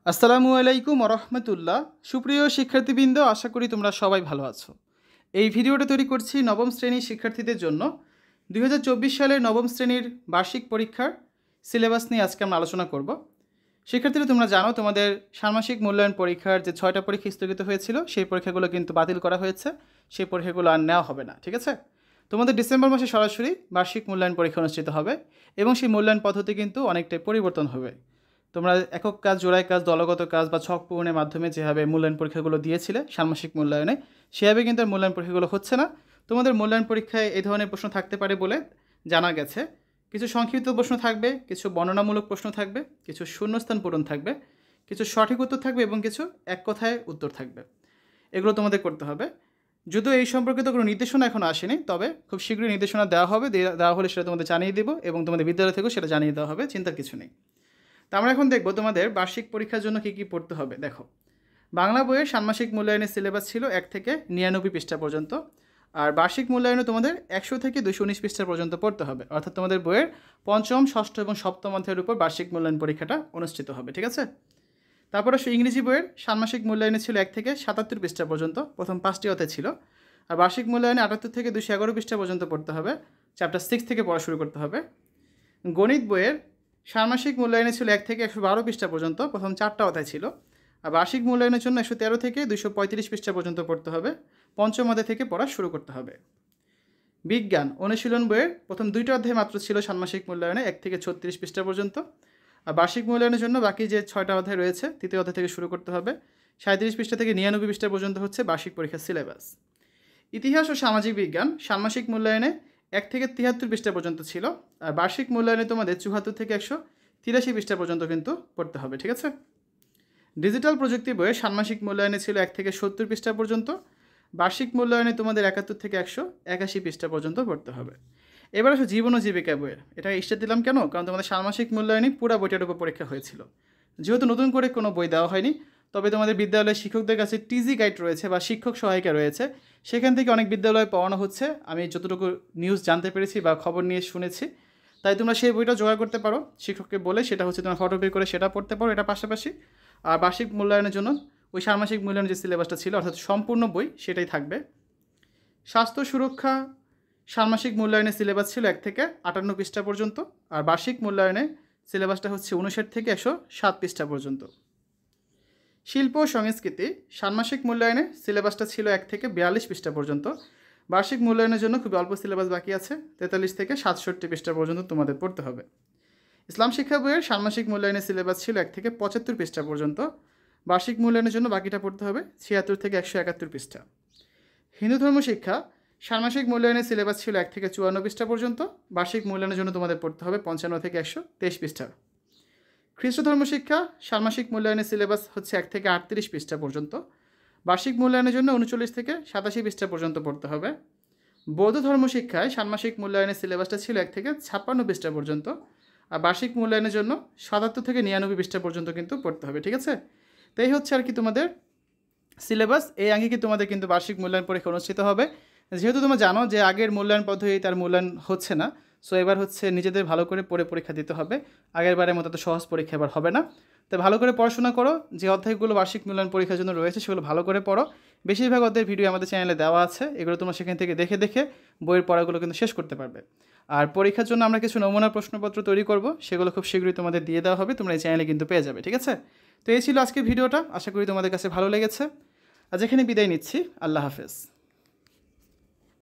আসসালামু আলাইকুম রহমতুল্লাহ। সুপ্রিয় শিক্ষার্থীবৃন্দ, আশা করি তোমরা সবাই ভালো আছো। এই ভিডিওটা তৈরি করছি নবম শ্রেণীর শিক্ষার্থীদের জন্য। 2024 সালের নবম শ্রেণীর বার্ষিক পরীক্ষার সিলেবাস নিয়ে আজকে আমরা আলোচনা করব। শিক্ষার্থীরা, তোমরা জানো তোমাদের ষান্মাসিক মূল্যায়ন পরীক্ষার যে 6টা পরীক্ষা স্থগিত হয়েছিল, সেই পরীক্ষাগুলো কিন্তু বাতিল করা হয়েছে। সেই পরীক্ষাগুলো আর নেওয়া হবে না, ঠিক আছে? তোমাদের ডিসেম্বর মাসে সরাসরি বার্ষিক মূল্যায়ন পরীক্ষা অনুষ্ঠিত হবে এবং সেই মূল্যায়ন পদ্ধতি কিন্তু অনেকটাই পরিবর্তন হবে। তোমরা একক কাজ, জোড়াই কাজ, দলগত কাজ বা ছক পূরণের মাধ্যমে যেভাবে মূল্যায়ন পরীক্ষাগুলো দিয়েছিলে ষান্মাসিক মূল্যায়নে, সেভাবে কিন্তু আর মূল্যায়ন পরীক্ষাগুলো হচ্ছে না। তোমাদের মূল্যায়ন পরীক্ষায় এই ধরনের প্রশ্ন থাকতে পারে বলে জানা গেছে। কিছু সংক্ষিপ্ত প্রশ্ন থাকবে, কিছু বর্ণনামূলক প্রশ্ন থাকবে, কিছু শূন্যস্থান পূরণ থাকবে, কিছু সঠিক উত্তর থাকবে এবং কিছু এক কথায় উত্তর থাকবে। এগুলো তোমাদের করতে হবে। যদিও এই সম্পর্কিত কোনো নির্দেশনা এখনও আসেনি, তবে খুব শীঘ্রই নির্দেশনা দেওয়া হবে। দেওয়া হলে সেটা তোমাদের জানিয়ে দেবো এবং তোমাদের বিদ্যালয় থেকেও সেটা জানিয়ে দেওয়া হবে, চিন্তার কিছু নেই। তো আমরা এখন দেখব তোমাদের বার্ষিক পরীক্ষার জন্য কী কী পড়তে হবে। দেখো, বাংলা বইয়ের ষান্মাসিক মূল্যায়নের সিলেবাস ছিল 1 থেকে 99 পৃষ্ঠা পর্যন্ত, আর বার্ষিক মূল্যায়নে তোমাদের 100 থেকে 219 পৃষ্ঠা পর্যন্ত পড়তে হবে। অর্থাৎ তোমাদের বইয়ের পঞ্চম, ষষ্ঠ এবং সপ্তম অধ্যায়ের উপর বার্ষিক মূল্যায়ন পরীক্ষাটা অনুষ্ঠিত হবে, ঠিক আছে? তারপর আসলে ইংরেজি বইয়ের ষান্মাসিক মূল্যায়নে ছিল 1 থেকে 77 পৃষ্ঠা পর্যন্ত, প্রথম 5টি অধ্যায় ছিল। আর বার্ষিক মূল্যায়নে 78 থেকে 211 পৃষ্ঠা পর্যন্ত পড়তে হবে। চ্যাপ্টার 6 থেকে পড়া শুরু করতে হবে। গণিত বইয়ের ষান্মাসিক মূল্যায়নে ছিল 1 থেকে 112 পৃষ্ঠা পর্যন্ত, প্রথম 4টা অধ্যায় ছিল। আর বার্ষিক মূল্যায়নের জন্য 113 থেকে 235 পৃষ্ঠা পর্যন্ত পড়তে হবে। পঞ্চম অধ্যায় থেকে পড়া শুরু করতে হবে। বিজ্ঞান অনুশীলন বইয়ের প্রথম 2টা অধ্যায় মাত্র ছিল ষান্মাসিক মূল্যায়নে, 1 থেকে 36 পৃষ্ঠা পর্যন্ত। আর বার্ষিক মূল্যায়নের জন্য বাকি যে 6টা অধ্যায় রয়েছে, তৃতীয় অধ্যায় থেকে শুরু করতে হবে। 37 পৃষ্ঠা থেকে 99 পৃষ্ঠা পর্যন্ত হচ্ছে বার্ষিক পরীক্ষার সিলেবাস। ইতিহাস ও সামাজিক বিজ্ঞান ষান্মাসিক মূল্যায়নে 1 থেকে 73 পৃষ্ঠা পর্যন্ত ছিল। আর বার্ষিক মূল্যায়নে তোমাদের 74 থেকে 183 পৃষ্ঠা পর্যন্ত কিন্তু পড়তে হবে, ঠিক আছে? ডিজিটাল প্রযুক্তি বইয়ে ষান্মাসিক মূল্যায়নে ছিল 1 থেকে 70 পৃষ্ঠা পর্যন্ত। বার্ষিক মূল্যায়নে তোমাদের 71 থেকে 181 পৃষ্ঠা পর্যন্ত পড়তে হবে। এবার আসো জীবন ও জীবিকা বইয়ের। এটা স্টার দিলাম কেন? কারণ তোমাদের ষান্মাসিক মূল্যায়নে পুরো বইটার উপর পরীক্ষা হয়েছিল। যেহেতু নতুন করে কোনো বই দেওয়া হয়নি, তবে তোমাদের বিদ্যালয়ের শিক্ষকদের কাছে টিজি গাইড রয়েছে বা শিক্ষক সহায়িকা রয়েছে, সেখান থেকে অনেক বিদ্যালয়ে পড়ানো হচ্ছে। আমি যতটুকু নিউজ জানতে পেরেছি বা খবর নিয়ে শুনেছি, তাই তোমরা সেই বইটা জোগাড় করতে পারো শিক্ষককে বলে। সেটা হচ্ছে তোমরা ফটোকপি করে সেটা পড়তে পারো, এটা পাশাপাশি। আর বার্ষিক মূল্যায়নের জন্য ওই ষান্মাসিক মূল্যায়নের যে সিলেবাসটা ছিল, অর্থাৎ সম্পূর্ণ বই, সেটাই থাকবে। স্বাস্থ্য সুরক্ষা ষান্মাসিক মূল্যায়নের সিলেবাস ছিল 1 থেকে 58 পৃষ্ঠা পর্যন্ত। আর বার্ষিক মূল্যায়নে সিলেবাসটা হচ্ছে 59 থেকে 107 পৃষ্ঠা পর্যন্ত। শিল্প ও সংস্কৃতি ষান্মাসিক মূল্যায়নে সিলেবাসটা ছিল 1 থেকে 42 পৃষ্ঠা পর্যন্ত। বার্ষিক মূল্যায়নের জন্য খুবই অল্প সিলেবাস বাকি আছে, 43 থেকে 67 পৃষ্ঠা পর্যন্ত তোমাদের পড়তে হবে। ইসলাম শিক্ষা বইয়ের ষান্মাসিক মূল্যায়নের সিলেবাস ছিল 1 থেকে 75 পৃষ্ঠা পর্যন্ত। বার্ষিক মূল্যায়নের জন্য বাকিটা পড়তে হবে 76 থেকে 171 পৃষ্ঠা। হিন্দু ধর্ম শিক্ষা ষান্মাসিক মূল্যায়নের সিলেবাস ছিল 1 থেকে 54 পৃষ্ঠা পর্যন্ত। বার্ষিক মূল্যায়নের জন্য তোমাদের পড়তে হবে 55 থেকে 123 পৃষ্ঠা। খ্রিস্ট ধর্ম শিক্ষা ষান্মাসিক মূল্যায়নের সিলেবাস হচ্ছে 1 থেকে 38 পৃষ্ঠা পর্যন্ত। বার্ষিক মূল্যায়নের জন্য 39 থেকে 87 পৃষ্ঠা পর্যন্ত পড়তে হবে। বৌদ্ধ ধর্ম শিক্ষায় ষান্মাসিক মূল্যায়নের সিলেবাসটা ছিল 1 থেকে 56 পৃষ্ঠা পর্যন্ত। আর বার্ষিক মূল্যায়নের জন্য 77 থেকে 99 পৃষ্ঠা পর্যন্ত কিন্তু পড়তে হবে, ঠিক আছে? তো এই হচ্ছে আর কি তোমাদের সিলেবাস। এই আঙ্গিকে তোমাদের কিন্তু বার্ষিক মূল্যায়ন পরীক্ষা অনুষ্ঠিত হবে। যেহেতু তোমরা জানো যে আগের মূল্যায়ন পদ্ধতি তার মূল্যায়ন হচ্ছে না, সো এবার হচ্ছে নিজেদের ভালো করে পড়ে পরীক্ষা দিতে হবে। আগের বারের মতো তো সহজ পরীক্ষা এবার হবে না। তো ভালো করে পড়াশোনা করো। যে অধ্যায়গুলো বার্ষিক মূল্যায়ন পরীক্ষার জন্য রয়েছে সেগুলো ভালো করে পড়ো। বেশিরভাগ অধ্যায়ের ভিডিও আমাদের চ্যানেলে দেওয়া আছে, এগুলো তোমরা সেখান থেকে দেখে দেখে বইয়ের পড়াগুলো কিন্তু শেষ করতে পারবে। আর পরীক্ষার জন্য আমরা কিছু নমুনা প্রশ্নপত্র তৈরি করব, সেগুলো খুব শীঘ্রই তোমাদের দিয়ে দেওয়া হবে, তোমরা এই চ্যানেলে কিন্তু পেয়ে যাবে, ঠিক আছে? তো এই ছিল আজকের ভিডিওটা, আশা করি তোমাদের কাছে ভালো লেগেছে। আজ এখানে বিদায় নিচ্ছি, আল্লাহ হাফেজ।